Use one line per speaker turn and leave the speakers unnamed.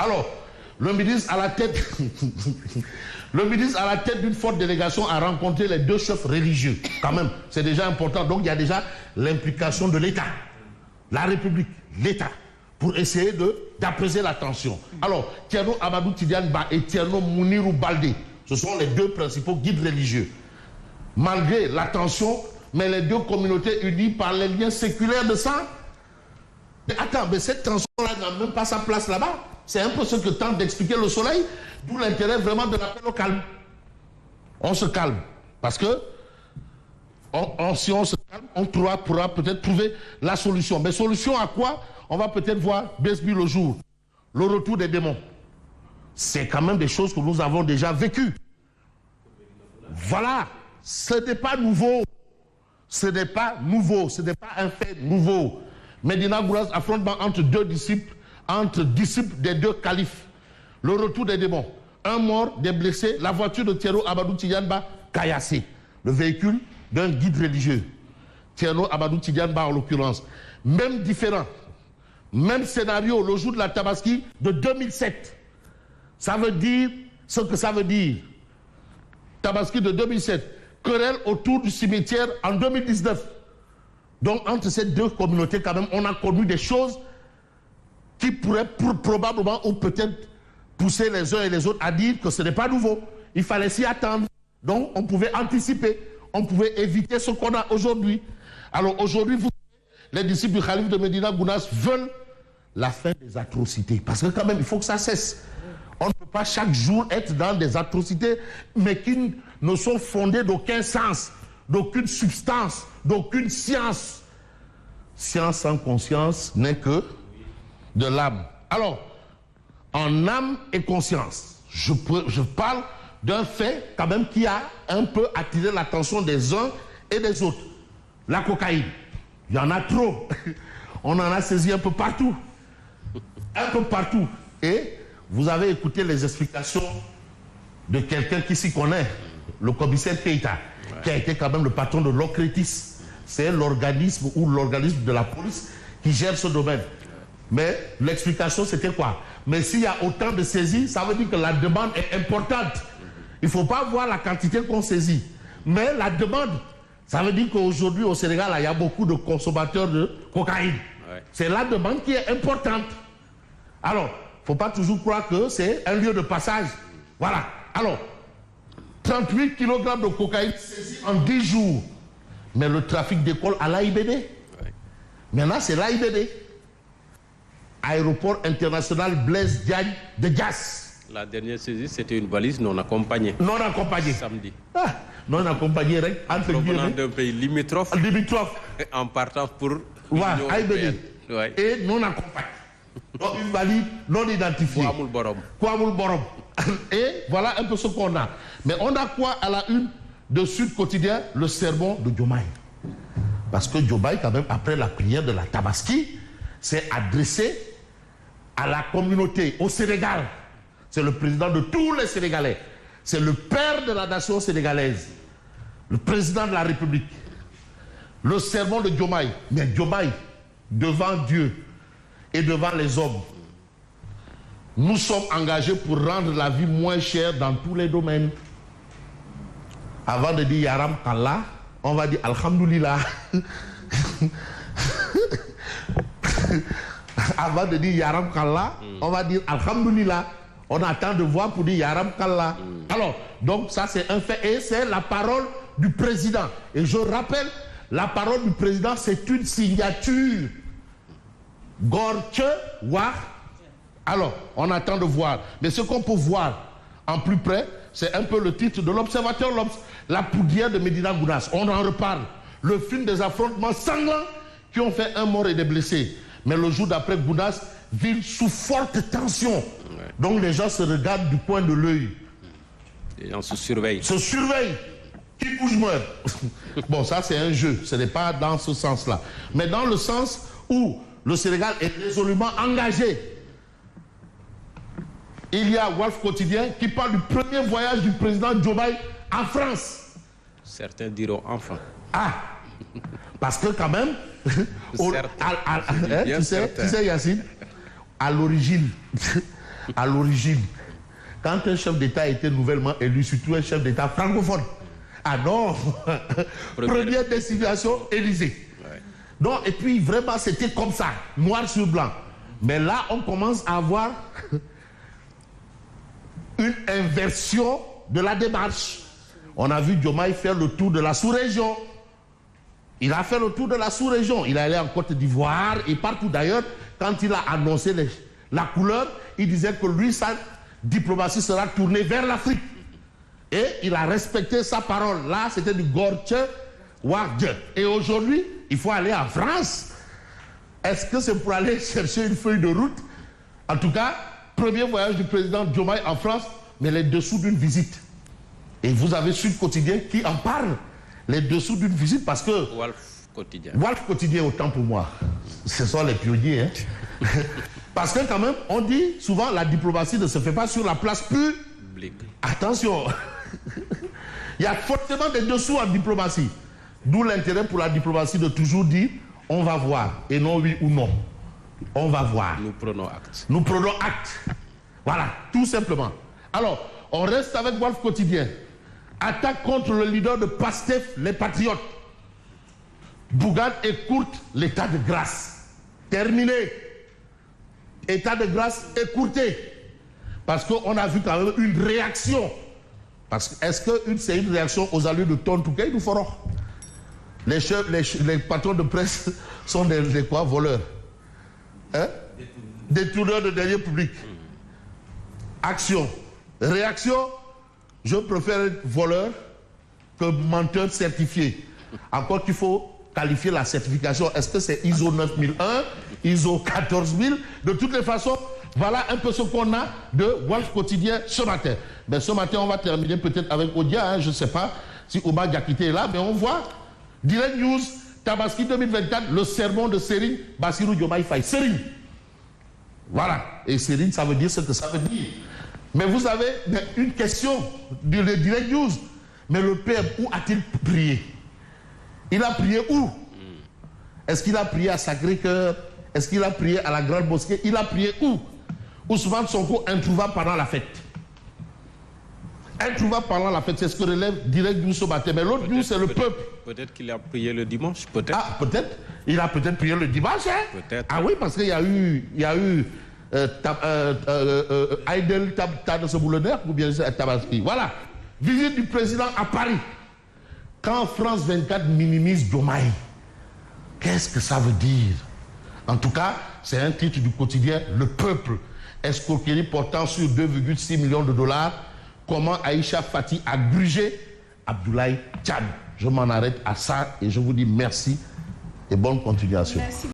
Alors, le ministre à la tête, le ministre à la tête d'une forte délégation a rencontré les deux chefs religieux. Quand même, c'est déjà important. Donc, il y a déjà l'implication de l'État, la République, l'État, pour essayer d'apaiser la tension. Alors, Thierno Amadou Tidiane Ba et Thierno Mounirou Baldé, ce sont les deux principaux guides religieux. Malgré la tension, mais les deux communautés unies par les liens séculaires de sang. Mais attends, mais cette tension-là n'a même pas sa place là-bas. C'est un peu ce que tente d'expliquer le soleil, d'où l'intérêt vraiment de l'appel au calme. On se calme, parce que si on se calme, on pourra peut-être trouver la solution. Mais solution à quoi? On va peut-être voir Besbi le jour, le retour des démons. C'est quand même des choses que nous avons déjà vécues. Voilà, ce n'est pas nouveau. Ce n'est pas nouveau, ce n'est pas un fait nouveau. Médina Gounass, affrontement entre disciples des deux califes. Le retour des démons. Un mort, des blessés, la voiture de Thierno Amadou Tidiane Ba caillassée. Le véhicule d'un guide religieux. Thierno Amadou Tidiane Ba en l'occurrence. Même différent. Même scénario, le jour de la Tabaski de 2007. Ça veut dire ce que ça veut dire. Tabaski de 2007. Querelle autour du cimetière en 2019. Donc, entre ces deux communautés, quand même, on a connu des choses qui pourraient probablement ou peut-être pousser les uns et les autres à dire que ce n'est pas nouveau. Il fallait s'y attendre. Donc, on pouvait anticiper. On pouvait éviter ce qu'on a aujourd'hui. Alors, aujourd'hui, vous savez, les disciples du Khalif de Médina Gounass veulent la fin des atrocités. Parce que quand même, il faut que ça cesse. On ne peut pas chaque jour être dans des atrocités, mais qui ne sont fondées d'aucun sens, d'aucune substance, d'aucune science. Science sans conscience n'est que de l'âme. Alors, en âme et conscience, je parle d'un fait quand même qui a un peu attiré l'attention des uns et des autres. La cocaïne, il y en a trop. On en a saisi un peu partout. Un peu partout. Et vous avez écouté les explications de quelqu'un qui s'y connaît, le commissaire Keïta, qui a été quand même le patron de l'OCRETIS. C'est l'organisme ou l'organisme de la police qui gère ce domaine. Mais l'explication, c'était quoi? Mais s'il y a autant de saisies, ça veut dire que la demande est importante. Il ne faut pas voir la quantité qu'on saisit. Mais la demande, ça veut dire qu'aujourd'hui, au Sénégal, il y a beaucoup de consommateurs de cocaïne. Ouais. C'est la demande qui est importante. Alors, il ne faut pas toujours croire que c'est un lieu de passage. Voilà. Alors, 38 kg de cocaïne saisis en 10 jours. Mais le trafic décolle à l'AIBD. Ouais. Maintenant, c'est l'AIBD. Aéroport international Blaise Diagne de Diass.
La dernière saisie, c'était une valise non accompagnée.
Non accompagnée.
Samedi.
Ah, non accompagnée, entre
provenant d'un pays limitrophe. En partant pour
l'Union européenne. Ouais. Et non accompagnée. Donc une valise non identifiée.
Kouamoul Borom.
Kouamoul Borom. Et voilà un peu ce qu'on a. Mais on a quoi à la une de Sud Quotidien? Le sermon de Diomaye. Parce que Diomaye, quand même, après la prière de la Tabaski, s'est adressé à la communauté, au Sénégal. C'est le président de tous les Sénégalais. C'est le père de la nation sénégalaise. Le président de la République. Le sermon de Diomaye. Mais Diomaye, devant Dieu et devant les hommes, nous sommes engagés pour rendre la vie moins chère dans tous les domaines. Avant de dire Yaram Kallah, on va dire Alhamdulillah. Avant de dire Yaram Kallah, on va dire Alhamdulillah. On attend de voir pour dire Yaram Kallah. Alors, donc ça c'est un fait et c'est la parole du président. Et je rappelle, la parole du président c'est une signature. Gorche Wa. Alors, on attend de voir. Mais ce qu'on peut voir en plus près, c'est un peu le titre de l'Observateur L'Obs, la poudrière de Médina Gounass. On en reparle. Le film des affrontements sanglants qui ont fait un mort et des blessés. Mais le jour d'après, Gounass, ville sous forte tension. Ouais. Donc les gens se regardent du coin de l'œil.
Les gens se surveillent.
Se surveillent. Qui bouge meurt. Bon, ça c'est un jeu. Ce n'est pas dans ce sens-là. Mais dans le sens où le Sénégal est résolument engagé. Il y a Walf Quotidien qui parle du premier voyage du président Diomaye en France.
Certains diront enfin.
Ah, parce que quand même, tu sais Yacine, à l'origine, à l'origine, quand un chef d'État était nouvellement élu, surtout un chef d'État francophone, ah non, première destination, Élysée. Ouais. Donc, et puis vraiment, c'était comme ça, noir sur blanc. Mais là, on commence à avoir une inversion de la démarche. On a vu Diomaye faire le tour de la sous-région. Il a fait le tour de la sous-région. Il est allé en Côte d'Ivoire et partout d'ailleurs. Quand il a annoncé la couleur, il disait que lui, sa diplomatie sera tournée vers l'Afrique. Et il a respecté sa parole. Là, c'était du Gorche Wardje. Et aujourd'hui, il faut aller en France. Est-ce que c'est pour aller chercher une feuille de route? En tout cas, premier voyage du président Diomaye en France, mais les dessous d'une visite. Et vous avez Sud Quotidien qui en parle. Les dessous d'une visite parce que...
Walf Quotidien.
Walf Quotidien, autant pour moi. Ce sont les pionniers. Hein. Parce que quand même, on dit souvent la diplomatie ne se fait pas sur la place publique. Attention. Il y a forcément des dessous en diplomatie. D'où l'intérêt pour la diplomatie de toujours dire on va voir et non oui ou non. On va voir.
Nous prenons acte.
Nous prenons acte. Voilà, tout simplement. Alors, on reste avec Walf Quotidien. Attaque contre le leader de PASTEF, les Patriotes. Bougane écourte l'état de grâce. Terminé. État de grâce écourté. Parce qu'on a vu quand même une réaction. Parce que est-ce que c'est une réaction aux allures de Tontouké, nous ferons? Les patrons de presse sont des quoi, voleurs, hein? Détourneurs de deniers publics. Action. Réaction, je préfère être voleur que menteur certifié. Encore qu'il faut qualifier la certification. Est-ce que c'est ISO 9001, ISO 14000? De toutes les façons, voilà un peu ce qu'on a de Walf Quotidien ce matin. Mais ce matin, on va terminer peut-être avec Odia. Hein, je ne sais pas si Omar Diakité est là, mais on voit Direct News, Tabaski 2024, le sermon de Serigne Bassirou Diomaye Faye. Serigne. Voilà. Et Serigne, ça veut dire ce que ça veut dire. Mais vous avez une question du Direct News. Mais le père, où a-t-il prié? Il a prié où? Est-ce qu'il a prié à Sacré-Cœur? Est-ce qu'il a prié à la Grande Mosquée? Il a prié où? Ousmane Sonko introuvable pendant la fête. Introuvable pendant la fête, c'est ce que relève Direct News ce matin. Mais l'autre news, c'est le peuple.
Peut-être qu'il a prié le dimanche, peut-être.
Ah, peut-être. Il a peut-être prié le dimanche, hein?
Peut-être.
Ah oui, parce qu'il y a eu Aïdel Tabaski, ou bien Tabaski. Voilà. Visite du président à Paris. Quand France 24 minimise Diomaye, qu'est-ce que ça veut dire? En tout cas, c'est un titre du quotidien Le Peuple. Escroquerie portant sur 2,6 millions de dollars. Comment Aïcha Fati a grugé Abdoulaye Tchad. Je m'en arrête à ça et je vous dis merci et bonne continuation. Merci.